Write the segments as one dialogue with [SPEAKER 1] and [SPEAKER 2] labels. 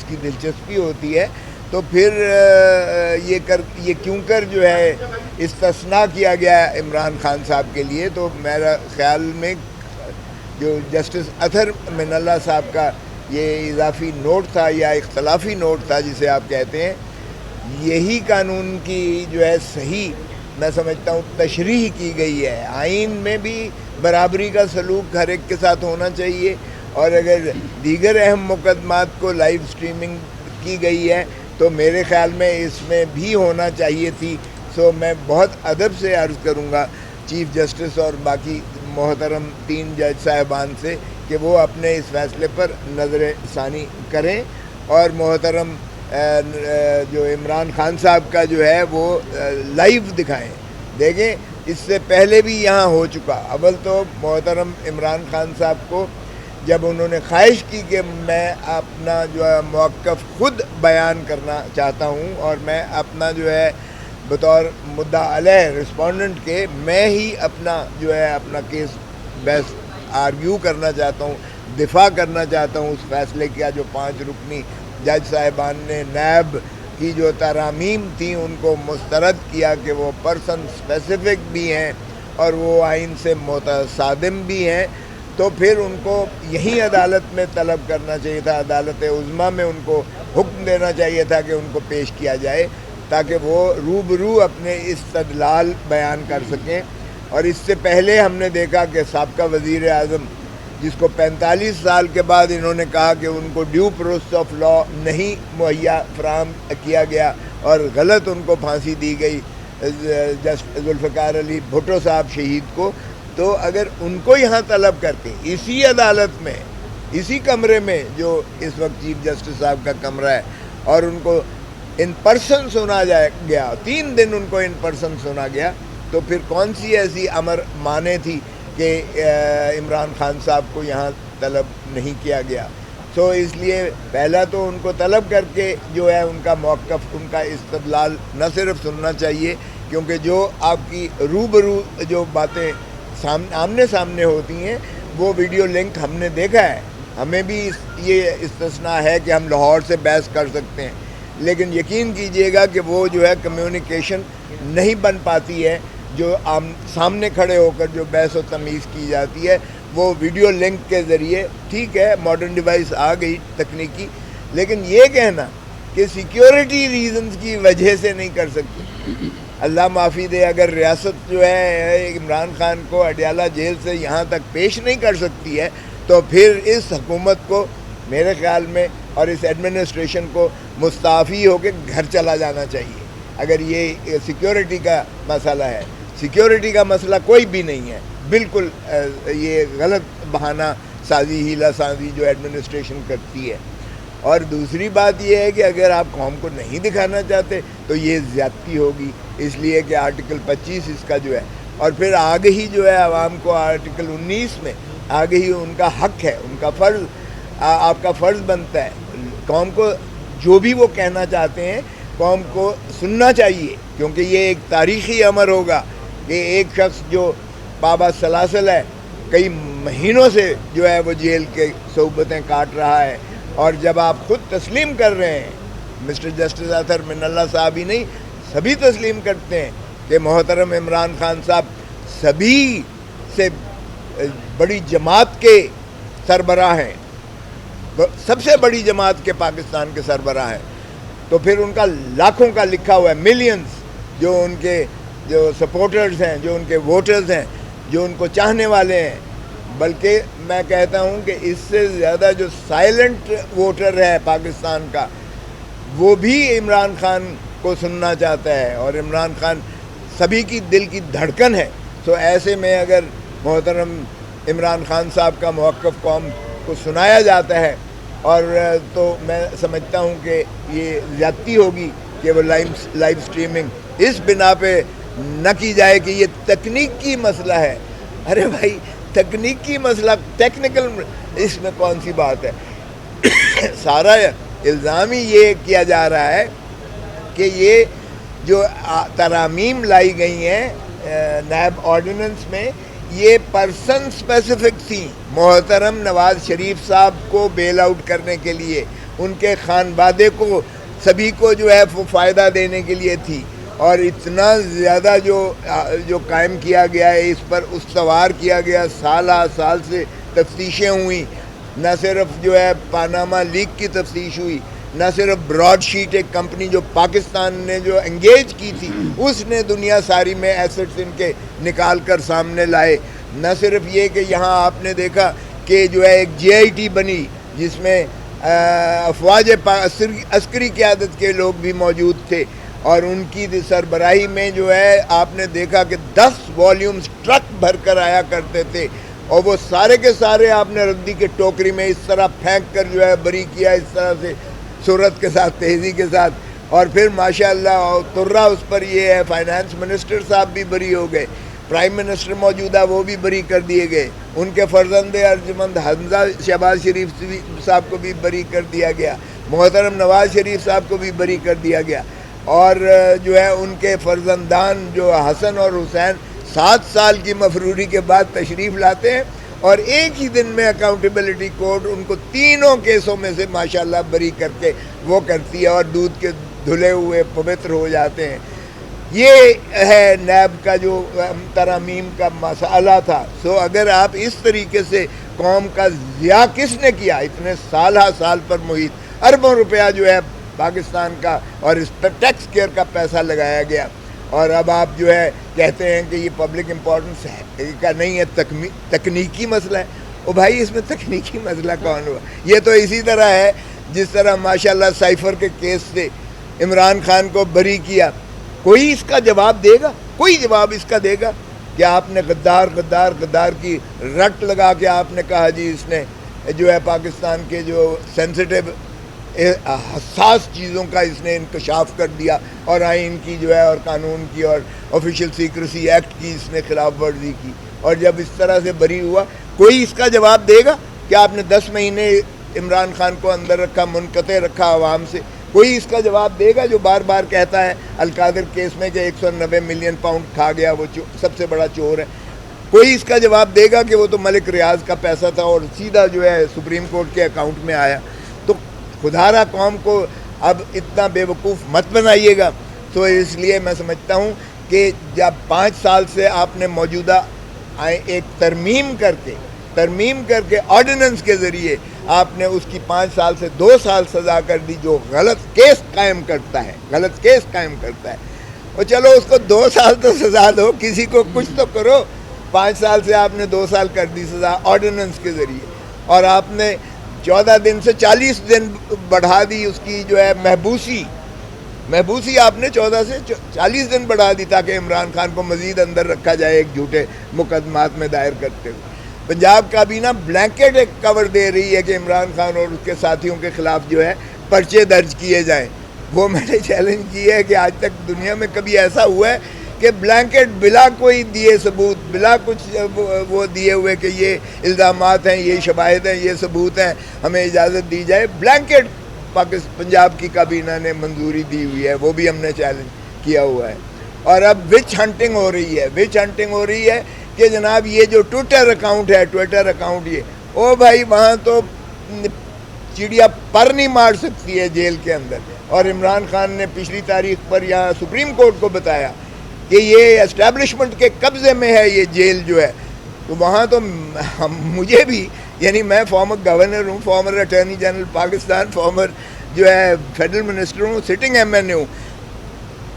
[SPEAKER 1] اس کی دلچسپی ہوتی ہے تو پھر یہ کیوں کر جو ہے استثناء کیا گیا عمران خان صاحب کے لیے. تو میرا خیال میں جو جسٹس اطہر من اللہ صاحب کا یہ اضافی نوٹ تھا یا اختلافی نوٹ تھا جسے آپ کہتے ہیں, یہی قانون کی جو ہے صحیح میں سمجھتا ہوں تشریح کی گئی ہے. آئین میں بھی برابری کا سلوک ہر ایک کے ساتھ ہونا چاہیے, اور اگر دیگر اہم مقدمات کو لائیو سٹریمنگ کی گئی ہے تو میرے خیال میں اس میں بھی ہونا چاہیے تھی. سو میں بہت ادب سے عرض کروں گا چیف جسٹس اور باقی محترم 3 جج صاحبان سے کہ وہ اپنے اس فیصلے پر نظر ثانی کریں, اور محترم جو عمران خان صاحب کا جو ہے وہ لائیو دکھائیں. دیکھیں اس سے پہلے بھی یہاں ہو چکا. اول تو محترم عمران خان صاحب کو جب انہوں نے خواہش کی کہ میں اپنا جو ہے موقف خود بیان کرنا چاہتا ہوں اور میں اپنا جو ہے بطور مدعا علیہ رسپونڈنٹ کے میں ہی اپنا جو ہے اپنا کیس بحث آرگیو کرنا چاہتا ہوں, دفاع کرنا چاہتا ہوں اس فیصلے کا جو 5 رکنی جج صاحبان نے نیب کی جو ترامیم تھیں ان کو مسترد کیا کہ وہ پرسن اسپیسیفک بھی ہیں اور وہ آئین سے متصادم بھی ہیں, تو پھر ان کو یہی عدالت میں طلب کرنا چاہیے تھا, عدالت عظمیٰ میں ان کو حکم دینا چاہیے تھا کہ ان کو پیش کیا جائے تاکہ وہ روبرو اپنے استدلال بیان کر سکیں. اور اس سے پہلے ہم نے دیکھا کہ سابقہ وزیر اعظم جس کو 45 سال کے بعد انہوں نے کہا کہ ان کو ڈیو پروسیس آف لا نہیں مہیا فراہم کیا گیا اور غلط ان کو پھانسی دی گئی ذوالفقار علی بھٹو صاحب شہید کو, تو اگر ان کو یہاں طلب کر کے اسی عدالت میں اسی کمرے میں جو اس وقت چیف جسٹس صاحب کا کمرہ ہے اور ان کو ان پرسن سنا گیا, 3 دن ان کو ان پرسن سنا گیا, تو پھر کون سی ایسی امر مانے تھی کہ عمران خان صاحب کو یہاں طلب نہیں کیا گیا. سو اس لیے پہلا تو ان کو طلب کر کے جو ہے ان کا موقف ان کا استدلال نہ صرف سننا چاہیے, کیونکہ جو آپ کی روبرو جو باتیں آمنے سامنے ہوتی ہیں وہ ویڈیو لنک ہم نے دیکھا ہے. ہمیں بھی یہ استثناء ہے کہ ہم لاہور سے بحث کر سکتے ہیں, لیکن یقین کیجئے گا کہ وہ جو ہے کمیونیکیشن نہیں بن پاتی ہے جو سامنے کھڑے ہو کر جو بحث و تمیز کی جاتی ہے وہ ویڈیو لنک کے ذریعے. ٹھیک ہے ماڈرن ڈیوائس آ گئی تکنیکی, لیکن یہ کہنا کہ سیکیورٹی ریزنز کی وجہ سے نہیں کر سکتے, اللہ معافی دے اگر ریاست جو ہے عمران خان کو اڈیالہ جیل سے یہاں تک پیش نہیں کر سکتی ہے تو پھر اس حکومت کو میرے خیال میں اور اس ایڈمنسٹریشن کو مستعفی ہو کے گھر چلا جانا چاہیے. اگر یہ سیکیورٹی کا مسئلہ ہے, سیکیورٹی کا مسئلہ کوئی بھی نہیں ہے, بالکل یہ غلط بہانہ سازی ہیلا سازی جو ایڈمنسٹریشن کرتی ہے. اور دوسری بات یہ ہے کہ اگر آپ قوم کو نہیں دکھانا چاہتے تو یہ زیادتی ہوگی, اس لیے کہ آرٹیکل 25 اس کا جو ہے, اور پھر آگے ہی جو ہے عوام کو آرٹیکل 19 میں آگے ہی ان کا حق ہے, ان کا فرض, آپ کا فرض بنتا ہے قوم کو جو بھی وہ کہنا چاہتے ہیں قوم کو سننا چاہیے, کیونکہ یہ ایک تاریخی امر ہوگا کہ ایک شخص جو بابا سلاسل ہے کئی مہینوں سے جو ہے وہ جیل کے صحبتیں کاٹ رہا ہے, اور جب آپ خود تسلیم کر رہے ہیں, مسٹر جسٹس اطہر من اللہ صاحب ہی نہیں سبھی تسلیم کرتے ہیں کہ محترم عمران خان صاحب سبھی سے بڑی جماعت کے سربراہ ہیں, سب سے بڑی جماعت کے پاکستان کے سربراہ ہیں, تو پھر ان کا لاکھوں کا لکھا ہوا ہے, ملینز جو ان کے جو سپورٹرز ہیں, جو ان کے ووٹرز ہیں, جو ان کو چاہنے والے ہیں, بلکہ میں کہتا ہوں کہ اس سے زیادہ جو سائلنٹ ووٹر ہے پاکستان کا وہ بھی عمران خان کو سننا چاہتا ہے, اور عمران خان سبھی کی دل کی دھڑکن ہے. تو ایسے میں اگر محترم عمران خان صاحب کا موقف قوم کو سنایا جاتا ہے اور تو میں سمجھتا ہوں کہ یہ زیادتی ہوگی کہ وہ لائیو سٹریمنگ اس بنا پہ نہ کی جائے کہ یہ تکنیکی مسئلہ ہے. ارے بھائی تکنیکی مسئلہ, ٹیکنیکل اس میں کون سی بات ہے؟ سارا الزام ہی یہ کیا جا رہا ہے کہ یہ جو ترامیم لائی گئی ہیں نیب آرڈیننس میں یہ پرسن سپیسیفک تھیں. محترم نواز شریف صاحب کو بیل آؤٹ کرنے کے لیے ان کے خانوادے کو سبھی کو جو ہے وہ فائدہ دینے کے لیے تھی، اور اتنا زیادہ جو قائم کیا گیا ہے، اس پر استوار کیا گیا، سال سے تفتیشیں ہوئیں، نہ صرف جو ہے پاناما لیک کی تفتیش ہوئی، نہ صرف براڈ شیٹ ایک کمپنی جو پاکستان نے جو انگیج کی تھی اس نے دنیا ساری میں ایسٹس ان کے نکال کر سامنے لائے، نہ صرف یہ کہ یہاں آپ نے دیکھا کہ جو ہے ایک جے آئی ٹی بنی جس میں افواج عسکری قیادت کے لوگ بھی موجود تھے، اور ان کی سربراہی میں جو ہے آپ نے دیکھا کہ 10 والیومز ٹرک بھر کر آیا کرتے تھے، اور وہ سارے کے سارے آپ نے ردی کے ٹوکری میں اس طرح پھینک کر جو ہے بری کیا، اس طرح سے صورت کے ساتھ، تیزی کے ساتھ، اور پھر ماشاءاللہ ترا اس پر یہ ہے، فائنانس منسٹر صاحب بھی بری ہو گئے، پرائم منسٹر موجودہ وہ بھی بری کر دیے گئے، ان کے فرزند ارجمند حمزہ شہباز شریف صاحب کو بھی بری کر دیا گیا، محترم نواز شریف صاحب کو بھی بری کر دیا گیا، اور جو ہے ان کے فرزندان جو حسن اور حسین 7 سال کی مفروری کے بعد تشریف لاتے ہیں، اور ایک ہی دن میں اکاؤنٹیبلٹی کورٹ ان کو تینوں کیسوں میں سے ماشاءاللہ بری کر کے وہ کرتی ہے، اور دودھ کے دھلے ہوئے پوتر ہو جاتے ہیں۔ یہ ہے نیب کا جو ترامیم کا مسئلہ تھا۔ سو اگر آپ اس طریقے سے قوم کا ضیاع کس نے کیا، اتنے سال پر محیط اربوں روپیہ جو ہے پاکستان کا، اور اس پر ٹیکس کیئر کا پیسہ لگایا گیا، اور اب آپ جو ہے کہتے ہیں کہ یہ پبلک امپورٹنس ہے کا نہیں ہے، تکنیکی مسئلہ ہے۔ او بھائی اس میں تکنیکی مسئلہ کون ہوا؟ یہ تو اسی طرح ہے جس طرح ماشاءاللہ سائفر کے کیس سے عمران خان کو بری کیا، کوئی اس کا جواب دے گا؟ کوئی جواب اس کا دے گا کہ آپ نے غدار کی رٹ لگا کے آپ نے کہا جی اس نے جو ہے پاکستان کے جو سینسٹیو حساس چیزوں کا اس نے انکشاف کر دیا، اور آئین کی جو ہے اور قانون کی اور آفیشیل سیکریسی ایکٹ کی اس نے خلاف ورزی کی، اور جب اس طرح سے بری ہوا کوئی اس کا جواب دے گا کہ آپ نے 10 مہینے عمران خان کو اندر رکھا، منقطع رکھا عوام سے؟ کوئی اس کا جواب دے گا جو بار بار کہتا ہے القادر کیس میں کہ 190 ملین پاؤنڈ کھا گیا، وہ سب سے بڑا چور ہے؟ کوئی اس کا جواب دے گا کہ وہ تو ملک ریاض کا پیسہ تھا اور سیدھا جو ہے سپریم کورٹ کے اکاؤنٹ میں آیا؟ تو خدارہ قوم کو اب اتنا بے وقوف مت بنائیے گا۔ تو اس لیے میں سمجھتا ہوں کہ جب 5 سال سے آپ نے موجودہ ایک ترمیم کر کے آرڈیننس کے ذریعے آپ نے اس کی 5 سال سے 2 سال سزا کر دی، جو غلط کیس قائم کرتا ہے، اور چلو اس کو 2 سال تو سزا دو، کسی کو کچھ تو کرو۔ 5 سال سے آپ نے 2 سال کر دی سزا آرڈیننس کے ذریعے، اور آپ نے 14 دن سے 40 دن بڑھا دی اس کی جو ہے محبوسی آپ نے 14 سے 40 دن بڑھا دی تاکہ عمران خان کو مزید اندر رکھا جائے ایک جھوٹے مقدمات میں دائر کرتے ہوئے۔ پنجاب کابینہ بلینکٹ ایک کور دے رہی ہے کہ عمران خان اور اس کے ساتھیوں کے خلاف جو ہے پرچے درج کیے جائیں۔ وہ میں نے چیلنج کی ہے کہ آج تک دنیا میں کبھی ایسا ہوا ہے کہ بلینکٹ بلا کوئی دیے ثبوت، بلا کچھ وہ دیے ہوئے کہ یہ الزامات ہیں، یہ شواہد ہیں، یہ ثبوت ہیں، ہمیں اجازت دی جائے، بلینکٹ پنجاب کی کابینہ نے منظوری دی ہوئی ہے، وہ بھی ہم نے چیلنج کیا ہوا ہے۔ اور اب وچ ہنٹنگ ہو رہی ہے کہ جناب یہ جو ٹویٹر اکاؤنٹ یہ او بھائی وہاں تو چڑیا پر نہیں مار سکتی ہے جیل کے اندر، اور عمران خان نے پچھلی تاریخ پر یہاں سپریم کورٹ کو بتایا کہ یہ اسٹیبلشمنٹ کے قبضے میں ہے یہ جیل جو ہے، تو وہاں تو مجھے بھی، یعنی میں فارمر گورنر ہوں، former attorney general Pakistan, former جو ہے فیڈرل منسٹر ہوں، سٹنگ ایم این اے ہوں،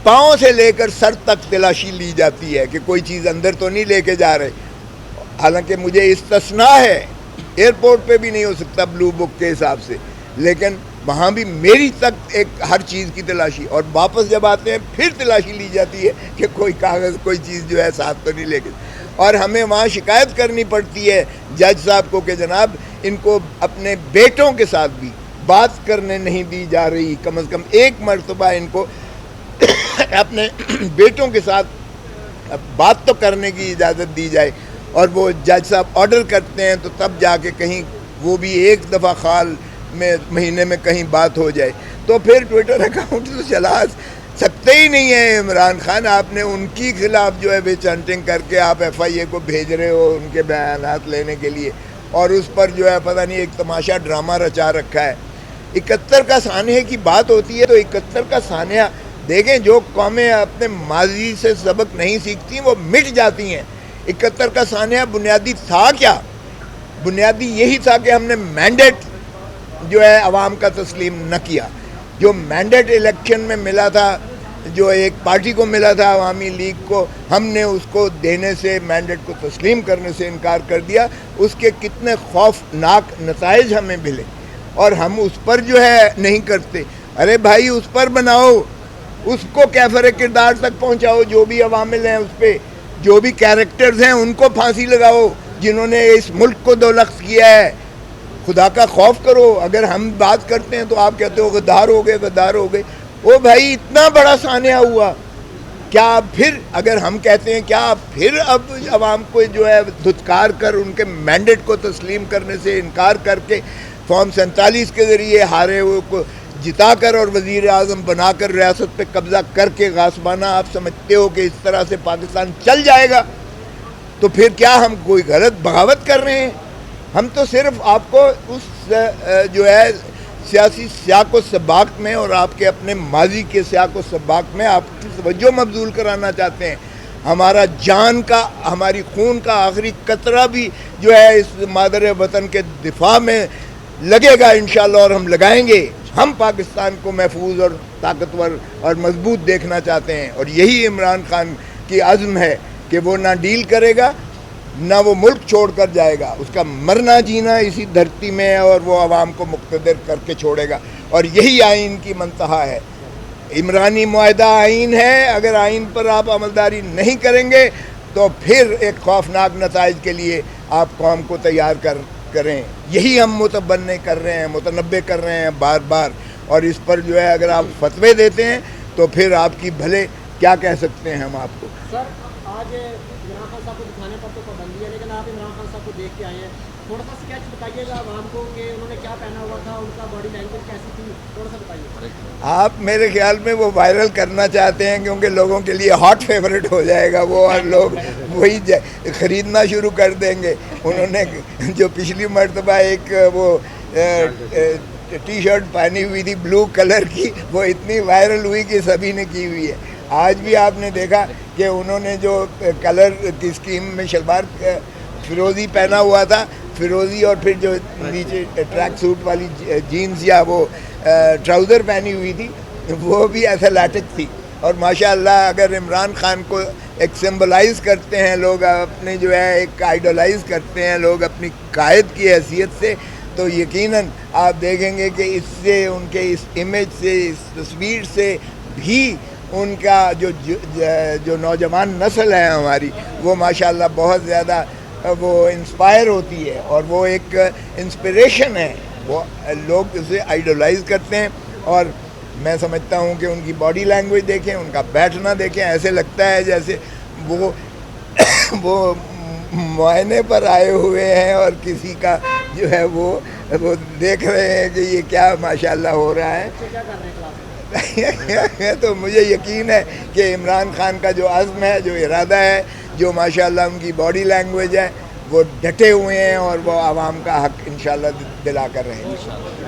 [SPEAKER 1] پاؤں سے لے کر سر تک تلاشی لی جاتی ہے کہ کوئی چیز اندر تو نہیں لے کے جا رہے، حالانکہ مجھے استثناء ہے، ایئرپورٹ پہ بھی نہیں ہو سکتا بلو بک کے حساب سے، لیکن وہاں بھی میری تک ایک ہر چیز کی تلاشی، اور واپس جب آتے ہیں پھر تلاشی لی جاتی ہے کہ کوئی کاغذ کوئی چیز جو ہے ساتھ تو نہیں لے کے، اور ہمیں وہاں شکایت کرنی پڑتی ہے جج صاحب کو کہ جناب ان کو اپنے بیٹوں کے ساتھ بھی بات کرنے نہیں دی جا رہی، کم از کم ایک مرتبہ ان کو اپنے بیٹوں کے ساتھ بات تو کرنے کی اجازت دی جائے، اور وہ جج صاحب آرڈر کرتے ہیں تو تب جا کے کہیں وہ بھی ایک دفعہ خال میں مہینے میں کہیں بات ہو جائے، تو پھر ٹویٹر اکاؤنٹ تو چلا سکتے ہی نہیں ہے عمران خان۔ آپ نے ان کی خلاف جو ہے وچ ہنٹنگ کر کے آپ ایف آئی اے کو بھیج رہے ہو ان کے بیانات لینے کے لیے، اور اس پر جو ہے پتہ نہیں ایک تماشا ڈرامہ رچا رکھا ہے۔ 71 کا سانحے کی بات ہوتی ہے تو 71 کا سانحہ دیکھیں، جو قومیں اپنے ماضی سے سبق نہیں سیکھتی وہ مٹ جاتی ہیں۔ 71 کا سانحہ بنیادی تھا کیا؟ بنیادی یہی تھا کہ ہم نے مینڈیٹ جو ہے عوام کا تسلیم نہ کیا۔ جو مینڈیٹ الیکشن میں ملا تھا، جو ایک پارٹی کو ملا تھا عوامی لیگ کو، ہم نے اس کو دینے سے، مینڈیٹ کو تسلیم کرنے سے انکار کر دیا۔ اس کے کتنے خوفناک نتائج ہمیں ملے، اور ہم اس پر جو ہے نہیں کرتے۔ ارے بھائی اس پر بناؤ، اس کو کیفر کردار تک پہنچاؤ، جو بھی عوامل ہیں اس پہ، جو بھی کیریکٹرز ہیں ان کو پھانسی لگاؤ جنہوں نے اس ملک کو دولخت کیا ہے۔ خدا کا خوف کرو۔ اگر ہم بات کرتے ہیں تو آپ کہتے ہو غدار ہو گئے، غدار ہو گئے۔ او بھائی اتنا بڑا سانحہ ہوا، کیا پھر اگر ہم کہتے ہیں کیا پھر اب عوام کو جو ہے دھتکار کر ان کے مینڈیٹ کو تسلیم کرنے سے انکار کر کے فارم 47 کے ذریعے ہارے ہوئے کو جتا کر اور وزیر اعظم بنا کر ریاست پہ قبضہ کر کے غاصبانہ آپ سمجھتے ہو کہ اس طرح سے پاکستان چل جائے گا؟ تو پھر کیا ہم کوئی غلط بغاوت کر رہے ہیں؟ ہم تو صرف آپ کو اس جو ہے سیاسی سیاق و سباق میں اور آپ کے اپنے ماضی کے سیاق و سباق میں آپ کی توجہ مبذول کرانا چاہتے ہیں۔ ہمارا جان کا، ہماری خون کا آخری قطرہ بھی جو ہے اس مادر وطن کے دفاع میں لگے گا انشاءاللہ، اور ہم لگائیں گے۔ ہم پاکستان کو محفوظ اور طاقتور اور مضبوط دیکھنا چاہتے ہیں، اور یہی عمران خان کی عزم ہے کہ وہ نہ ڈیل کرے گا، نہ وہ ملک چھوڑ کر جائے گا۔ اس کا مرنا جینا اسی دھرتی میں ہے، اور وہ عوام کو مقتدر کر کے چھوڑے گا، اور یہی آئین کی منتہا ہے۔ عمرانی معاہدہ آئین ہے، اگر آئین پر آپ عملداری نہیں کریں گے تو پھر ایک خوفناک نتائج کے لیے آپ قوم کو تیار کریں۔ یہی ہم متبنع کر رہے ہیں، متنبع کر رہے ہیں بار بار، اور اس پر جو ہے اگر آپ فتوے دیتے ہیں تو پھر آپ کی بھلے کیا کہہ سکتے ہیں ہم آپ کو۔
[SPEAKER 2] سر آج عمران خان صاحب کو دکھانے پر تو پابندی ہے، لیکن آپ عمران خان صاحب کو دیکھ کے آئے ہیں، تھوڑا سا اسکیچ بتائیے گا عوام کو کہ انہوں نے کیا پہنا ہوا تھا، ان کا باڈی لینگویج کیسی تھی، تھوڑا سا بتائیے۔
[SPEAKER 1] آپ میرے خیال میں وہ وائرل کرنا چاہتے ہیں کیونکہ لوگوں کے لیے ہاٹ فیورٹ ہو جائے گا وہ، اور لوگ وہی خریدنا شروع کر دیں گے۔ انہوں نے جو پچھلی مرتبہ ایک وہ ٹی شرٹ پہنی ہوئی تھی بلو کلر کی، وہ اتنی وائرل ہوئی کہ سبھی نے کی ہوئی ہے۔ آج بھی آپ نے دیکھا کہ انہوں نے جو کلر کی اسکیم میں شلوار فیروزی پہنا ہوا تھا، فیروزی، اور پھر جو نیچے ٹریک سوٹ والی جینز یا وہ ٹراؤزر پہنی ہوئی تھی، وہ بھی ایتھلیٹک تھی۔ اور ماشاءاللہ اگر عمران خان کو ایک سمبلائز کرتے ہیں لوگ، اپنے جو ہے ایک آئیڈولائز کرتے ہیں لوگ اپنی قائد کی حیثیت سے، تو یقیناً آپ دیکھیں گے کہ اس سے، ان کے اس امیج سے، اس تصویر سے بھی ان کا جو نوجوان نسل ہے ہماری، وہ ماشاءاللہ بہت زیادہ وہ انسپائر ہوتی ہے، اور وہ ایک انسپریشن ہے۔ وہ لوگ اسے آئیڈولائز کرتے ہیں، اور میں سمجھتا ہوں کہ ان کی باڈی لینگویج دیکھیں، ان کا بیٹھنا دیکھیں، ایسے لگتا ہے جیسے وہ معائنے پر آئے ہوئے ہیں، اور کسی کا جو ہے وہ دیکھ رہے ہیں کہ یہ کیا ماشاءاللہ ہو رہا ہے۔ تو مجھے یقین ہے کہ عمران خان کا جو عزم ہے، جو ارادہ ہے، جو ماشاءاللہ ان کی باڈی لینگویج ہے، وہ ڈٹے ہوئے ہیں، اور وہ عوام کا حق انشاءاللہ دلا کر رہیں گے۔